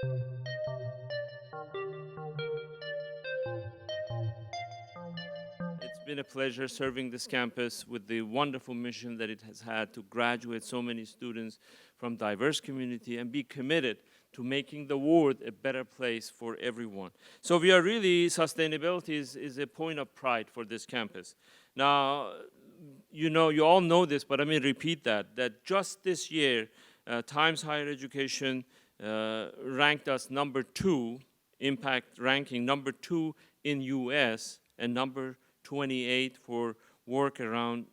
It's been a pleasure serving this campus with the wonderful mission that it has had to graduate so many students from diverse community and be committed to making the world a better place for everyone. So we are really, sustainability is a point of pride for this campus. Now, you all know this, but let me repeat that just this year, Times Higher Education ranked us number 2, impact ranking, number 2 in US, and number 28 for work around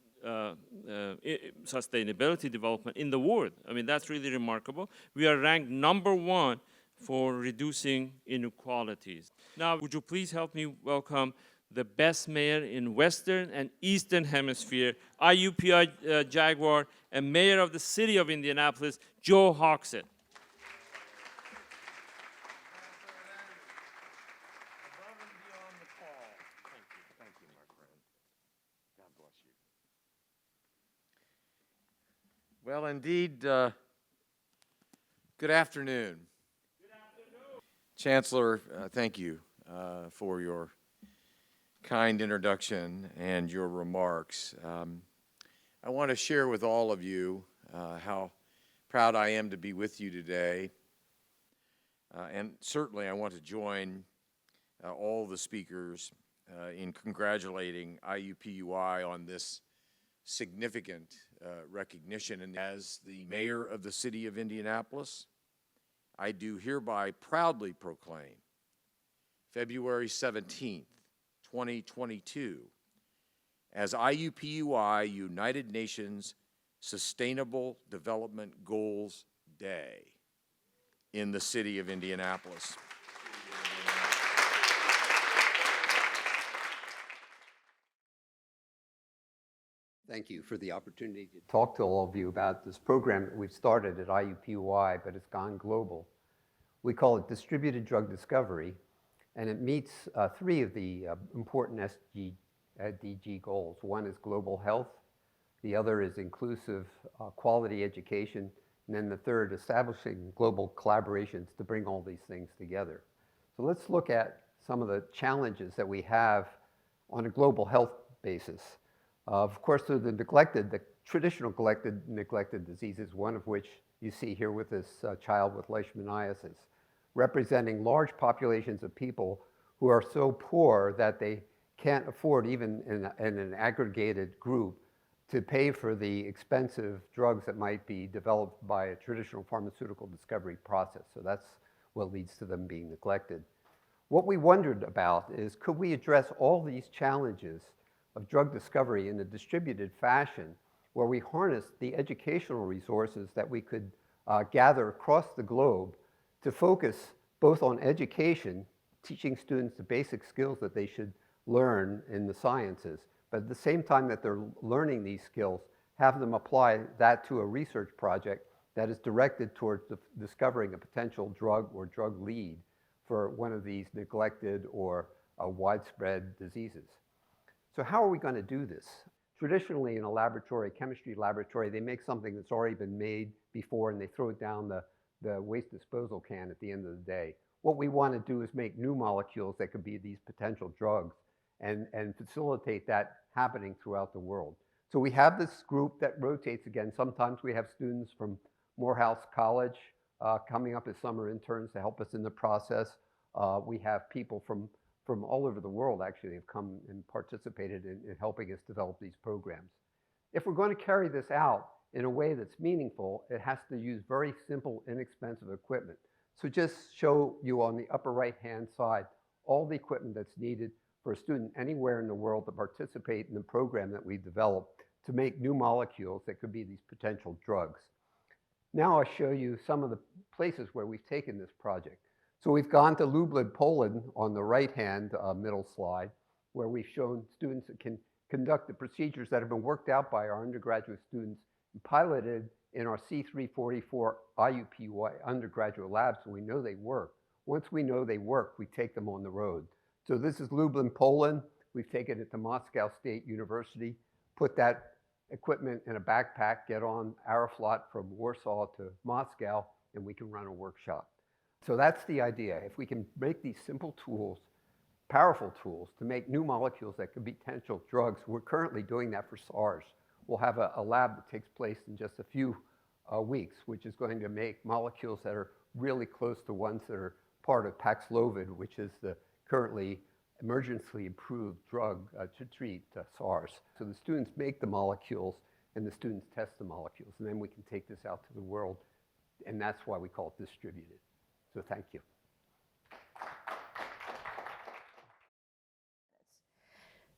sustainability development in the world. I mean, that's really remarkable. We are ranked number 1 for reducing inequalities. Now, would you please help me welcome the best mayor in Western and Eastern Hemisphere, IUPUI Jaguar, and mayor of the city of Indianapolis, Joe Hogsett. Well, indeed, good afternoon. Good afternoon. Chancellor, thank you for your kind introduction and your remarks. I want to share with all of you how proud I am to be with you today. And certainly I want to join all the speakers in congratulating IUPUI on this significant recognition. And as the mayor of the city of Indianapolis, I do hereby proudly proclaim February 17th, 2022 as IUPUI United Nations Sustainable Development Goals Day in the city of Indianapolis. Thank you for the opportunity to talk to all of you about this program that we've started at IUPUI, but it's gone global. We call it Distributed Drug Discovery, and it meets 3 of the important SDG goals. One is global health, the other is inclusive quality education, and then the third, establishing global collaborations to bring all these things together. So let's look at some of the challenges that we have on a global health basis. Of course, they're the traditional neglected diseases, one of which you see here with this child with leishmaniasis, representing large populations of people who are so poor that they can't afford, even in an aggregated group, to pay for the expensive drugs that might be developed by a traditional pharmaceutical discovery process. So that's what leads to them being neglected. What we wondered about is, could we address all these challenges of drug discovery in a distributed fashion where we harness the educational resources that we could gather across the globe to focus both on education, teaching students the basic skills that they should learn in the sciences, but at the same time that they're learning these skills, have them apply that to a research project that is directed towards discovering a potential drug or drug lead for one of these neglected or widespread diseases. So how are we going to do this? Traditionally, in a laboratory, chemistry laboratory, they make something that's already been made before and they throw it down the waste disposal can at the end of the day. What we want to do is make new molecules that could be these potential drugs and facilitate that happening throughout the world. So we have this group that rotates again. Sometimes we have students from Morehouse College coming up as summer interns to help us in the process. We have people from all over the world actually have come and participated in helping us develop these programs. If we're going to carry this out in a way that's meaningful, it has to use very simple, inexpensive equipment. So just show you on the upper right-hand side all the equipment that's needed for a student anywhere in the world to participate in the program that we developed to make new molecules that could be these potential drugs. Now I'll show you some of the places where we've taken this project. So we've gone to Lugar, Poland on the right-hand middle slide, where we've shown students that can conduct the procedures that have been worked out by our undergraduate students and piloted in our C344 IUPUI undergraduate labs, so we know they work. Once we know they work, we take them on the road. So this is Lublin, Poland. We've taken it to Moscow State University, put that equipment in a backpack, get on Aeroflot from Warsaw to Moscow, and we can run a workshop. So that's the idea. If we can make these simple tools, powerful tools, to make new molecules that could be potential drugs, we're currently doing that for SARS. We'll have a lab that takes place in just a few weeks, which is going to make molecules that are really close to ones that are part of Paxlovid, which is the currently emergency approved drug to treat SARS. So the students make the molecules and the students test the molecules, and then we can take this out to the world, and that's why we call it distributed. So thank you.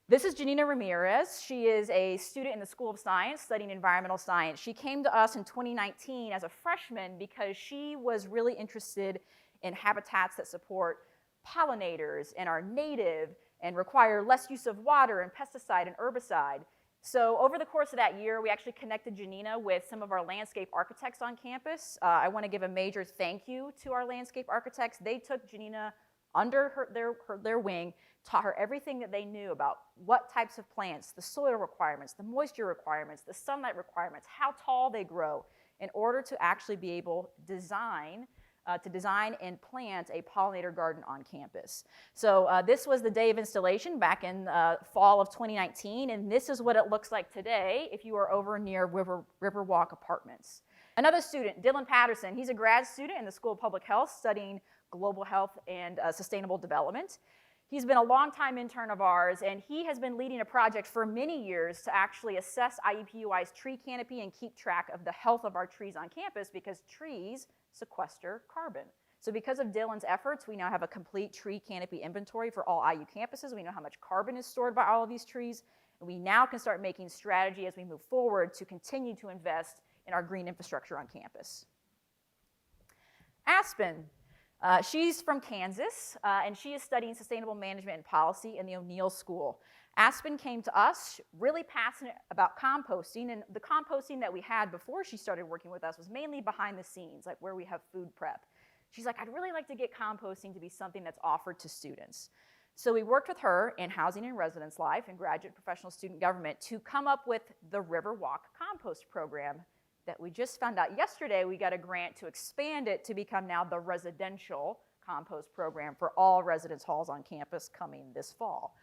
This is Janina Ramirez. She is a student in the School of Science studying environmental science. She came to us in 2019 as a freshman because she was really interested in habitats that support pollinators and are native and require less use of water and pesticide and herbicide. So over the course of that year, we actually connected Janina with some of our landscape architects on campus. I want to give a major thank you to our landscape architects. They took Janina under their wing, taught her everything that they knew about what types of plants, the soil requirements, the moisture requirements, the sunlight requirements, how tall they grow, in order to actually be able to design and plant a pollinator garden on campus. So this was the day of installation back in fall of 2019, and this is what it looks like today if you are over near Riverwalk Apartments. Another student, Dylan Patterson, he's a grad student in the School of Public Health studying global health and sustainable development. He's been a longtime intern of ours, and he has been leading a project for many years to actually assess IUPUI's tree canopy and keep track of the health of our trees on campus, because trees sequester carbon. So because of Dylan's efforts, we now have a complete tree canopy inventory for all IU campuses. We know how much carbon is stored by all of these trees, and we now can start making strategy as we move forward to continue to invest in our green infrastructure on campus. Aspen. She's from Kansas, and she is studying sustainable management and policy in the O'Neill School. Aspen came to us really passionate about composting, and the composting that we had before she started working with us was mainly behind the scenes, like where we have food prep. She's like, I'd really like to get composting to be something that's offered to students. So we worked with her in Housing and Residence Life and Graduate Professional Student Government to come up with the Riverwalk Compost Program that we just found out yesterday. We got a grant to expand it to become now the residential compost program for all residence halls on campus coming this fall.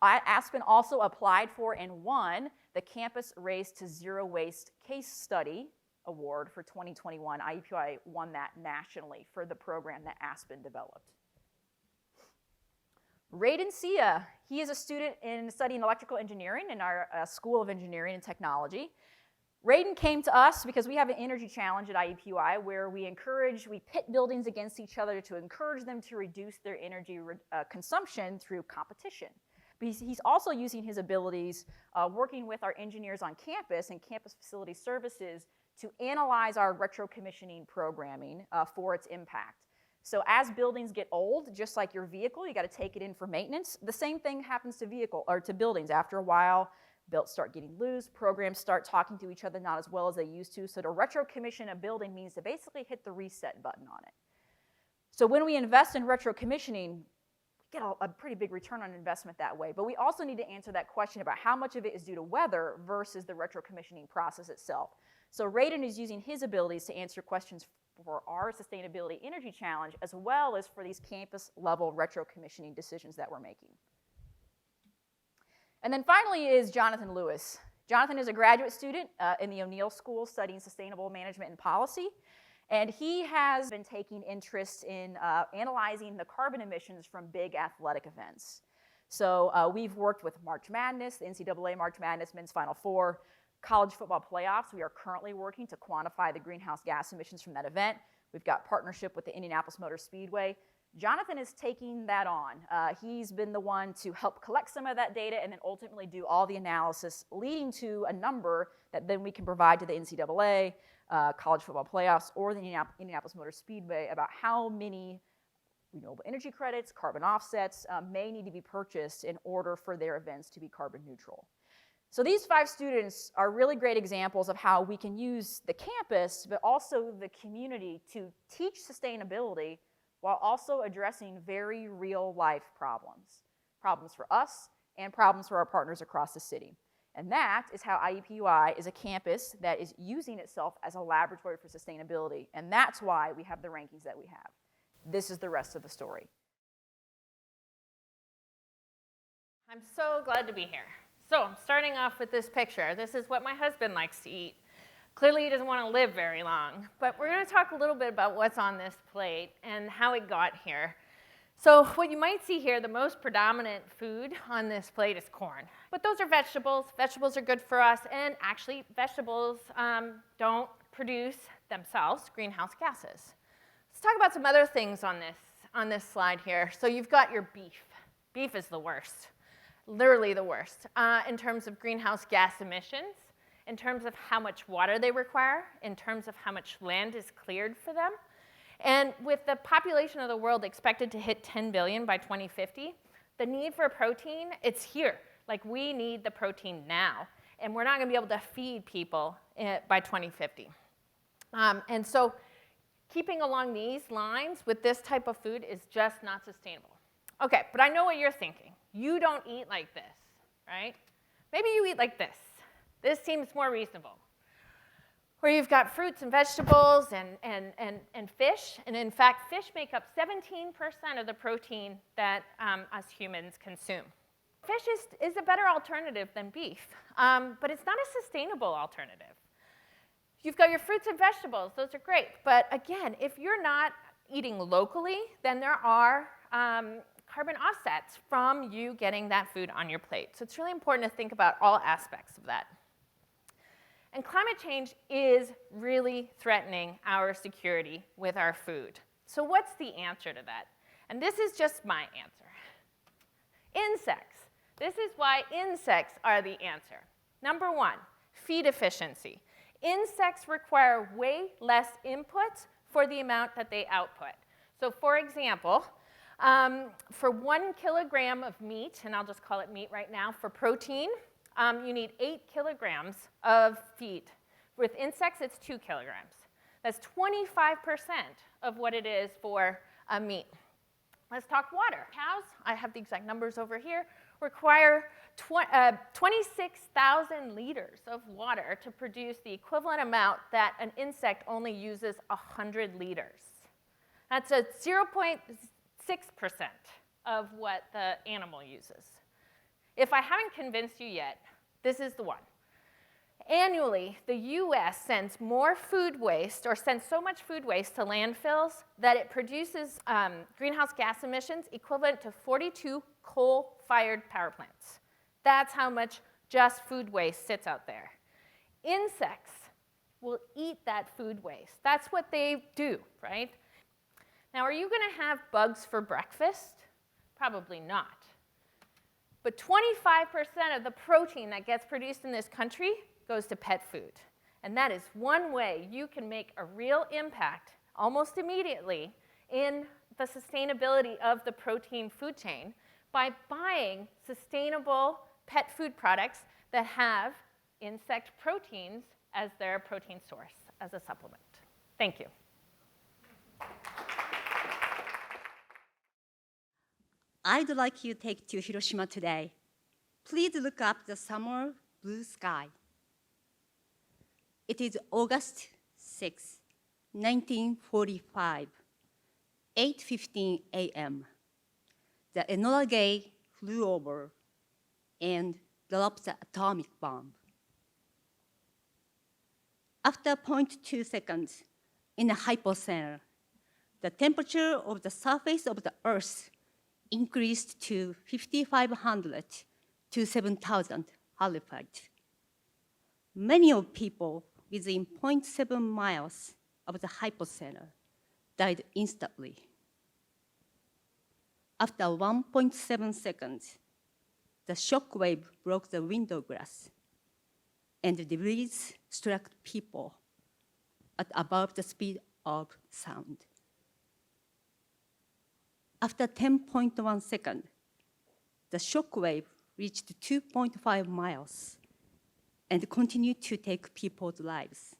Aspen also applied for and won the Campus Race to Zero Waste Case Study Award for 2021. IUPUI won that nationally for the program that Aspen developed. Raiden Sia, he is a student studying electrical engineering in our School of Engineering and Technology. Raiden came to us because we have an energy challenge at IUPUI where we pit buildings against each other to encourage them to reduce their energy consumption through competition. But he's also using his abilities working with our engineers on campus and campus facility services to analyze our retrocommissioning programming for its impact. So as buildings get old, just like your vehicle, you got to take it in for maintenance. The same thing happens to buildings. After a while, built start getting loose, programs start talking to each other not as well as they used to. So to retrocommission a building means to basically hit the reset button on it. So when we invest in retrocommissioning, we get a pretty big return on investment that way. But we also need to answer that question about how much of it is due to weather versus the retrocommissioning process itself. So Raiden is using his abilities to answer questions for our sustainability energy challenge, as well as for these campus level retrocommissioning decisions that we're making. And then finally is Jonathan Lewis. Jonathan is a graduate student in the O'Neill School studying sustainable management and policy. And he has been taking interest in analyzing the carbon emissions from big athletic events. So we've worked with March Madness, the NCAA March Madness Men's Final Four, college football playoffs. We are currently working to quantify the greenhouse gas emissions from that event. We've got partnership with the Indianapolis Motor Speedway. Jonathan is taking that on. He's been the one to help collect some of that data and then ultimately do all the analysis, leading to a number that then we can provide to the NCAA, college football playoffs, or the Indianapolis Motor Speedway about how many renewable energy credits, carbon offsets may need to be purchased in order for their events to be carbon neutral. So these 5 students are really great examples of how we can use the campus, but also the community to teach sustainability while also addressing very real life problems for us and problems for our partners across the city. And that is how IUPUI is a campus that is using itself as a laboratory for sustainability. And that's why we have the rankings that we have. This is the rest of the story. I'm so glad to be here. So I'm starting off with this picture. This is what my husband likes to eat. Clearly he doesn't want to live very long, but we're going to talk a little bit about what's on this plate and how it got here. So what you might see here, the most predominant food on this plate is corn. But those are vegetables. Vegetables are good for us, and actually vegetables don't produce themselves greenhouse gases. Let's talk about some other things on this slide here. So you've got your beef. Beef is the worst, literally the worst, in terms of greenhouse gas emissions, in terms of how much water they require, in terms of how much land is cleared for them. And with the population of the world expected to hit 10 billion by 2050, the need for protein, it's here. Like, we need the protein now. And we're not going to be able to feed people by 2050. And so keeping along these lines with this type of food is just not sustainable. Okay, but I know what you're thinking. You don't eat like this, right? Maybe you eat like this. This seems more reasonable. Where you've got fruits and vegetables and fish. And in fact, fish make up 17% of the protein that us humans consume. Fish is a better alternative than beef, but it's not a sustainable alternative. You've got your fruits and vegetables. Those are great. But again, if you're not eating locally, then there are carbon offsets from you getting that food on your plate. So it's really important to think about all aspects of that. And climate change is really threatening our security with our food. So what's the answer to that? And this is just my answer. Insects. This is why insects are the answer. Number one, feed efficiency. Insects require way less input for the amount that they output. So for example, for 1 kilogram of meat, and I'll just call it meat right now, for protein, you need 8 kilograms of feed. With insects, it's 2 kilograms. That's 25% of what it is for meat. Let's talk water. Cows, I have the exact numbers over here, require 26,000 liters of water to produce the equivalent amount that an insect only uses 100 liters. That's a 0.6% of what the animal uses. If I haven't convinced you yet, this is the one. Annually, the US sends more food waste, or sends so much food waste to landfills that it produces greenhouse gas emissions equivalent to 42 coal-fired power plants. That's how much just food waste sits out there. Insects will eat that food waste. That's what they do, right? Now, are you going to have bugs for breakfast? Probably not. But 25% of the protein that gets produced in this country goes to pet food. And that is one way you can make a real impact almost immediately in the sustainability of the protein food chain by buying sustainable pet food products that have insect proteins as their protein source, as a supplement. Thank you. I'd like you to take to Hiroshima today. Please look up the summer blue sky. It is August 6, 1945, 8:15 a.m. The Enola Gay flew over and dropped the atomic bomb. After 0.2 seconds in the hypocenter, the temperature of the surface of the Earth increased to 5,500 to 7,000 Fahrenheit. Many of people within 0.7 miles of the hypocenter died instantly. After 1.7 seconds, the shock wave broke the window glass, and the debris struck people at above the speed of sound. After 10.1 seconds, the shock wave reached 2.5 miles and continued to take people's lives.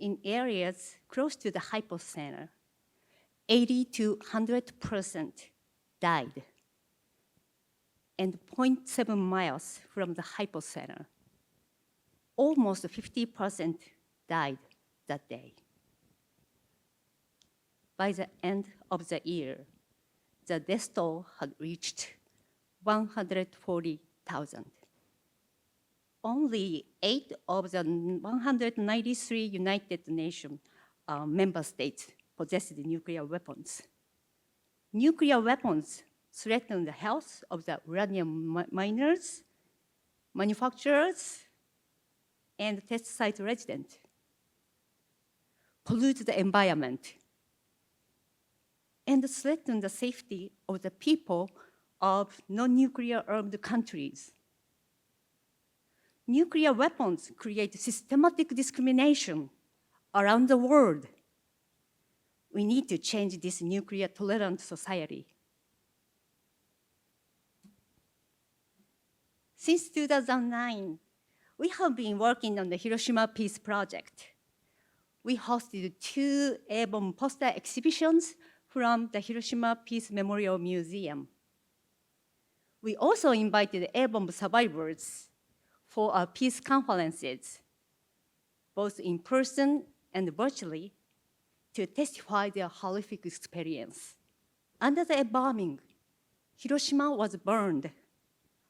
In areas close to the hypocenter, 80 to 100% died. and 0.7 miles from the hypocenter. Almost 50% died that day. By the end of the year, the death toll had reached 140,000. Only 8 of the 193 United Nations member states possessed nuclear weapons. Nuclear weapons threaten the health of the uranium miners, manufacturers, and test site residents, pollute the environment, and threaten the safety of the people of non-nuclear armed countries. Nuclear weapons create systematic discrimination around the world. We need to change this nuclear tolerant society. Since 2009, we have been working on the Hiroshima Peace Project. We hosted 2 airborne poster exhibitions from the Hiroshima Peace Memorial Museum. We also invited airborne survivors for our peace conferences, both in person and virtually, to testify their horrific experience. Under the bombing, Hiroshima was burned.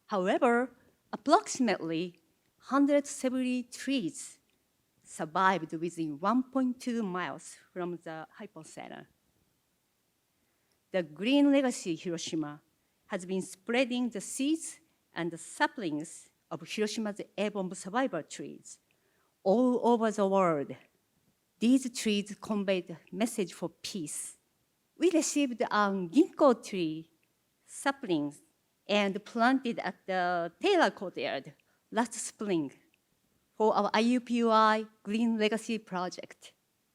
However, approximately 170 trees survived within 1.2 miles from the hypocenter. The green legacy Hiroshima has been spreading the seeds and the saplings of Hiroshima's airborne survivor trees all over the world. These trees convey the message for peace. We received ginkgo tree saplings and planted at the Taylor Courtyard last spring for our IUPUI Green Legacy Project.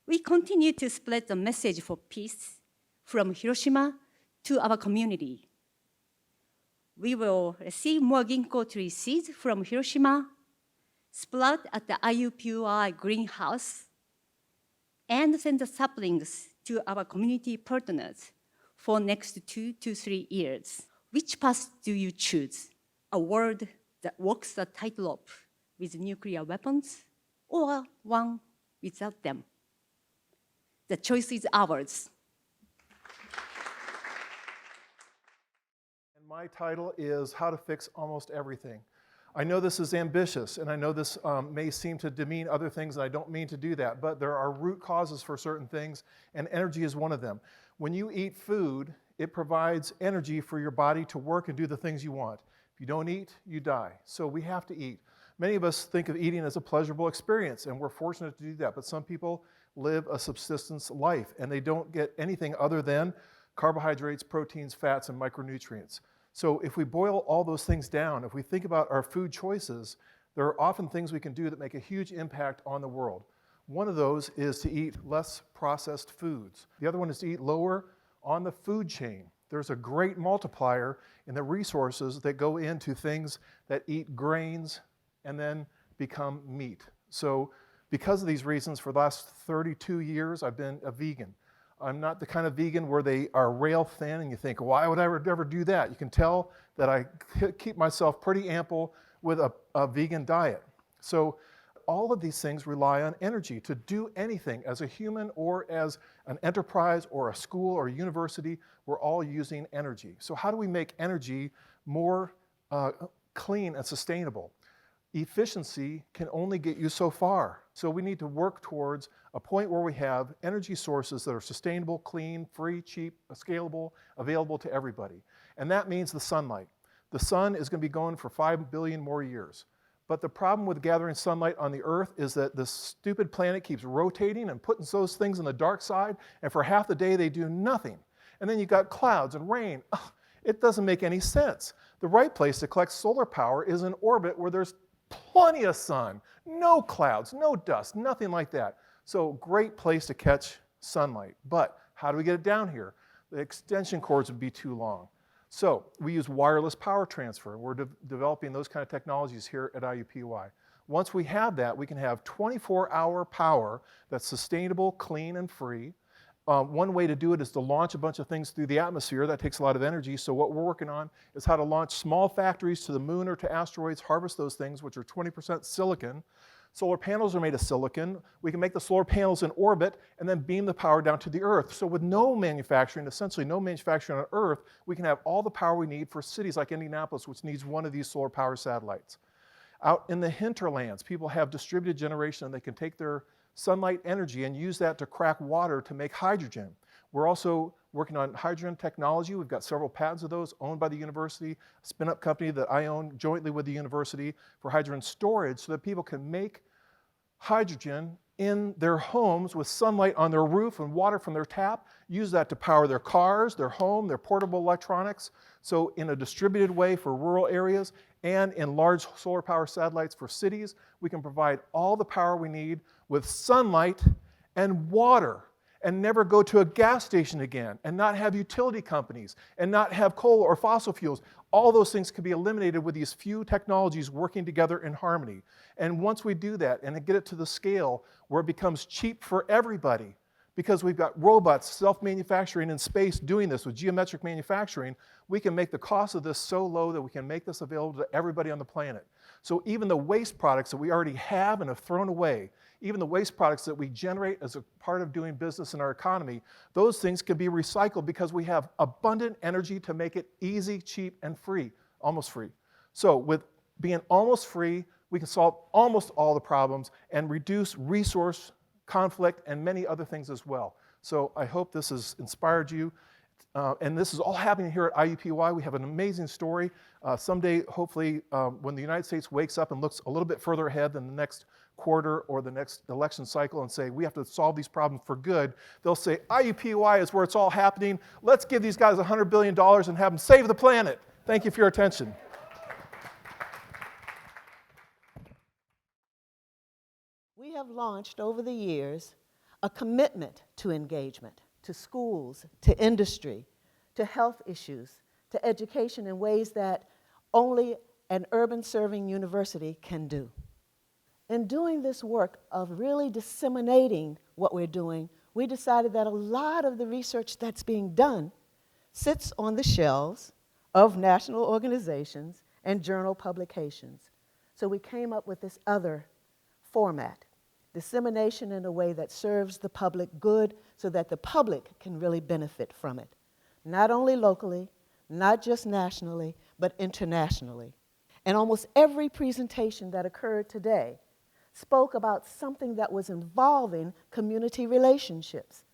We continue to spread the message for peace from Hiroshima to our community. We will receive more ginkgo tree seeds from Hiroshima, sprout at the IUPUI greenhouse, and send the saplings to our community partners for next 2 to 3 years. Which path do you choose? A world that walks the tightrope with nuclear weapons, or one without them? The choice is ours. And my title is How to Fix Almost Everything. I know this is ambitious, and I know this may seem to demean other things, and I don't mean to do that, but there are root causes for certain things, and energy is one of them. When you eat food, it provides energy for your body to work and do the things you want. If you don't eat, you die. So we have to eat. Many of us think of eating as a pleasurable experience, and we're fortunate to do that, but some people live a subsistence life, and they don't get anything other than carbohydrates, proteins, fats, and micronutrients. So if we boil all those things down, if we think about our food choices, there are often things we can do that make a huge impact on the world. One of those is to eat less processed foods. The other one is to eat lower on the food chain. There's a great multiplier in the resources that go into things that eat grains and then become meat. So because of these reasons, for the last 32 years, I've been a vegan. I'm not the kind of vegan where they are rail thin and you think, why would I ever do that? You can tell that I keep myself pretty ample with a vegan diet. So all of these things rely on energy. To do anything as a human or as an enterprise or a school or a university, we're all using energy. So how do we make energy more clean and sustainable? Efficiency can only get you so far. So we need to work towards a point where we have energy sources that are sustainable, clean, free, cheap, scalable, available to everybody. And that means the sunlight. The sun is going to be going for 5 billion more years. But the problem with gathering sunlight on the Earth is that this stupid planet keeps rotating and putting those things on the dark side, and for half the day they do nothing. And then you've got clouds and rain. Ugh, it doesn't make any sense. The right place to collect solar power is in orbit where there's plenty of sun, no clouds, no dust, nothing like that. So great place to catch sunlight. But how do we get it down here? The extension cords would be too long. So we use wireless power transfer. We're developing those kind of technologies here at IUPUI. Once we have that, we can have 24-hour power that's sustainable, clean, and free. one way to do it is to launch a bunch of things through the atmosphere. That takes a lot of energy. So what we're working on is how to launch small factories to the moon or to asteroids, harvest those things, which are 20% silicon. Solar panels are made of silicon. We can make the solar panels in orbit and then beam the power down to the Earth. So with no manufacturing, essentially no manufacturing on Earth, we can have all the power we need for cities like Indianapolis, which needs one of these solar power satellites. Out in the hinterlands, people have distributed generation, and they can take their sunlight energy and use that to crack water to make hydrogen. We're also working on hydrogen technology. We've got several patents of those owned by the university, a spin-up company that I own jointly with the university for hydrogen storage so that people can make hydrogen in their homes with sunlight on their roof and water from their tap, use that to power their cars, their home, their portable electronics. So in a distributed way for rural areas and in large solar power satellites for cities, we can provide all the power we need with sunlight and water, and never go to a gas station again, and not have utility companies, and not have coal or fossil fuels. All those things can be eliminated with these few technologies working together in harmony. And once we do that and get it to the scale where it becomes cheap for everybody, because we've got robots self-manufacturing in space doing this with geometric manufacturing, we can make the cost of this so low that we can make this available to everybody on the planet. So even the waste products that we already have and have thrown away, even the waste products that we generate as a part of doing business in our economy, those things can be recycled because we have abundant energy to make it easy, cheap, and free, almost free. So with being almost free, we can solve almost all the problems and reduce resource conflict and many other things as well. So I hope this has inspired you. And this is all happening here at IUPUI. We have an amazing story. Someday, hopefully, when the United States wakes up and looks a little bit further ahead than the next quarter or the next election cycle and say, we have to solve these problems for good, they'll say, IUPUI is where it's all happening. Let's give these guys $100 billion and have them save the planet. Thank you for your attention. We have launched over the years a commitment to engagement, to schools, to industry, to health issues, to education in ways that only an urban-serving university can do. In doing this work of really disseminating what we're doing, we decided that a lot of the research that's being done sits on the shelves of national organizations and journal publications. So we came up with this other format, dissemination in a way that serves the public good so that the public can really benefit from it. Not only locally, not just nationally, but internationally. And almost every presentation that occurred today spoke about something that was involving community relationships.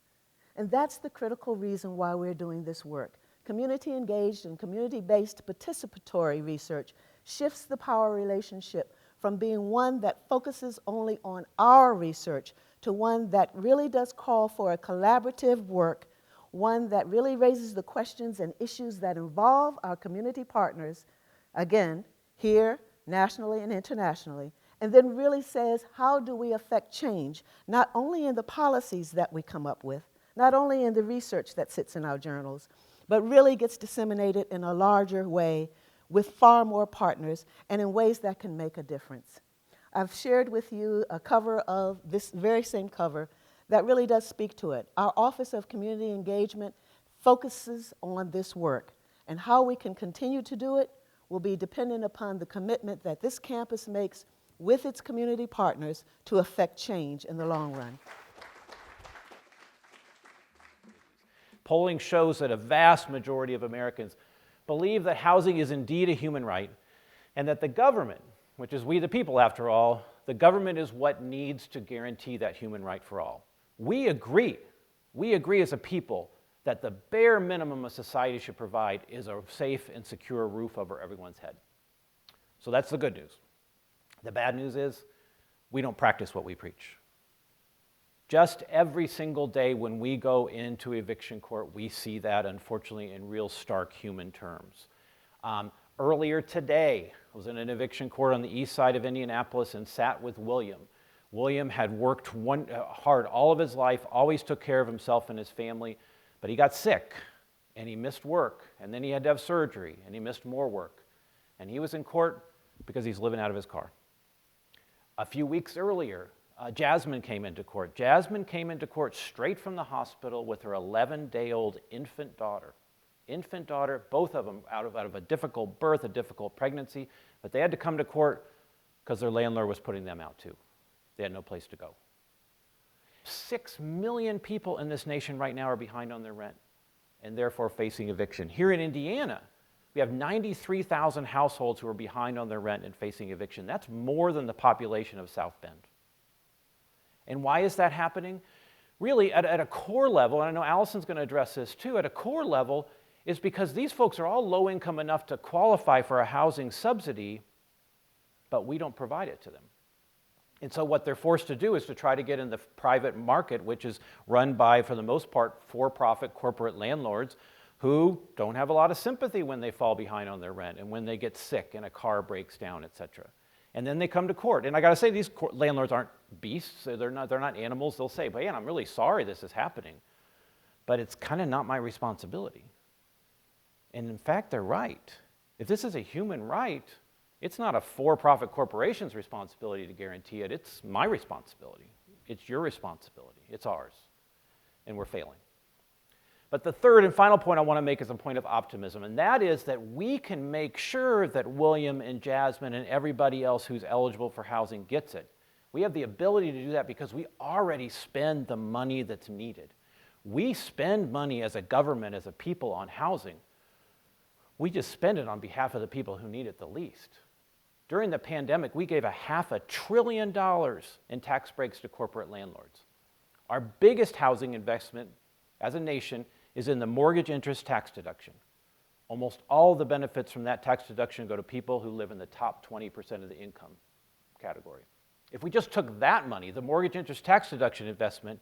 And that's the critical reason why we're doing this work. Community engaged and community-based participatory research shifts the power relationship from being one that focuses only on our research to one that really does call for a collaborative work, one that really raises the questions and issues that involve our community partners, again, here, nationally and internationally, and then really says, how do we affect change, not only in the policies that we come up with, not only in the research that sits in our journals, but really gets disseminated in a larger way with far more partners and in ways that can make a difference. I've shared with you a cover of this very same cover that really does speak to it. Our Office of Community Engagement focuses on this work, and how we can continue to do it will be dependent upon the commitment that this campus makes with its community partners to affect change in the long run. Polling shows that a vast majority of Americans believe that housing is indeed a human right, and that the government, which is we the people after all, the government is what needs to guarantee that human right for all. We agree as a people that the bare minimum a society should provide is a safe and secure roof over everyone's head. So that's the good news. The bad news is we don't practice what we preach. Just every single day when we go into eviction court, we see that, unfortunately, in real stark human terms. Earlier today, I was in an eviction court on the east side of Indianapolis and sat with William. William had worked hard all of his life, always took care of himself and his family, but he got sick, and he missed work, and then he had to have surgery, and he missed more work. And he was in court because he's living out of his car. A few weeks earlier, Jasmine came into court. Jasmine came into court straight from the hospital with her 11-day-old infant daughter. Infant daughter, both of them out of a difficult birth, a difficult pregnancy, but they had to come to court because their landlord was putting them out too. They had no place to go. 6 million people in this nation right now are behind on their rent and therefore facing eviction. Here in Indiana, we have 93,000 households who are behind on their rent and facing eviction. That's more than the population of South Bend. And why is that happening? Really, at a core level, and I know Allison's going to address this too, at a core level is because these folks are all low income enough to qualify for a housing subsidy, but we don't provide it to them. And so what they're forced to do is to try to get in the private market, which is run by, for the most part, for-profit corporate landlords who don't have a lot of sympathy when they fall behind on their rent and when they get sick and a car breaks down, et cetera. And then they come to court. And I got to say, these landlords aren't beasts. They're not animals. They'll say, "Man, I'm really sorry this is happening, but it's kind of not my responsibility." And in fact, they're right. If this is a human right, it's not a for-profit corporation's responsibility to guarantee it. It's my responsibility. It's your responsibility. It's ours. And we're failing. But the third and final point I want to make is a point of optimism, and that is that we can make sure that William and Jasmine and everybody else who's eligible for housing gets it. We have the ability to do that because we already spend the money that's needed. We spend money as a government, as a people, on housing. We just spend it on behalf of the people who need it the least. During the pandemic, we gave $500 billion in tax breaks to corporate landlords. Our biggest housing investment as a nation is in the mortgage interest tax deduction. Almost all the benefits from that tax deduction go to people who live in the top 20% of the income category. If we just took that money, the mortgage interest tax deduction investment,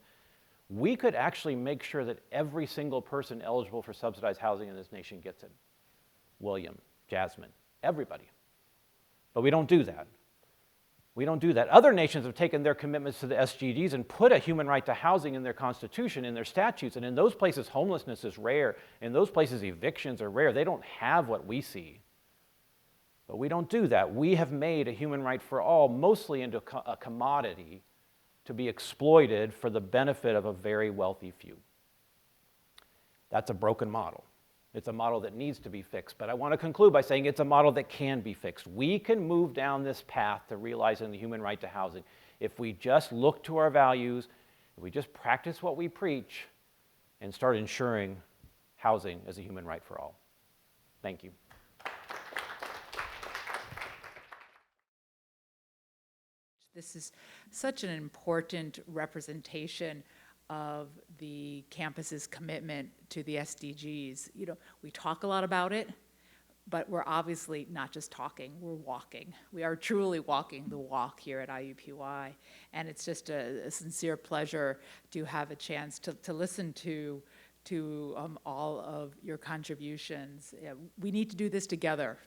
we could actually make sure that every single person eligible for subsidized housing in this nation gets it. William, Jasmine, everybody. But we don't do that. We don't do that. Other nations have taken their commitments to the SDGs and put a human right to housing in their constitution, in their statutes, and in those places homelessness is rare. In those places evictions are rare. They don't have what we see. But we don't do that. We have made a human right for all mostly into a commodity to be exploited for the benefit of a very wealthy few. That's a broken model. It's a model that needs to be fixed, but I want to conclude by saying it's a model that can be fixed. We can move down this path to realizing the human right to housing if we just look to our values, if we just practice what we preach, and start ensuring housing as a human right for all. Thank you. This is such an important representation of the campus's commitment to the SDGs. You know, we talk a lot about it, but we're obviously not just talking, we're walking. We are truly walking the walk here at IUPUI, and it's just a sincere pleasure to have a chance to listen to all of your contributions. We need to do this together.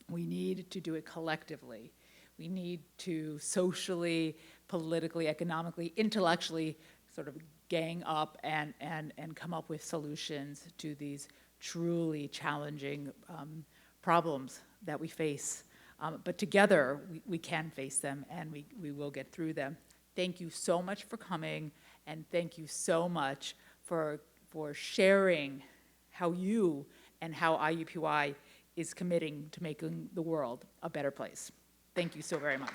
We need to do it collectively. We need to socially, politically, economically, intellectually sort of gang up and come up with solutions to these truly challenging problems that we face. But together, we can face them, and we will get through them. Thank you so much for coming, and thank you so much for sharing how you and how IUPUI is committing to making the world a better place. Thank you so very much.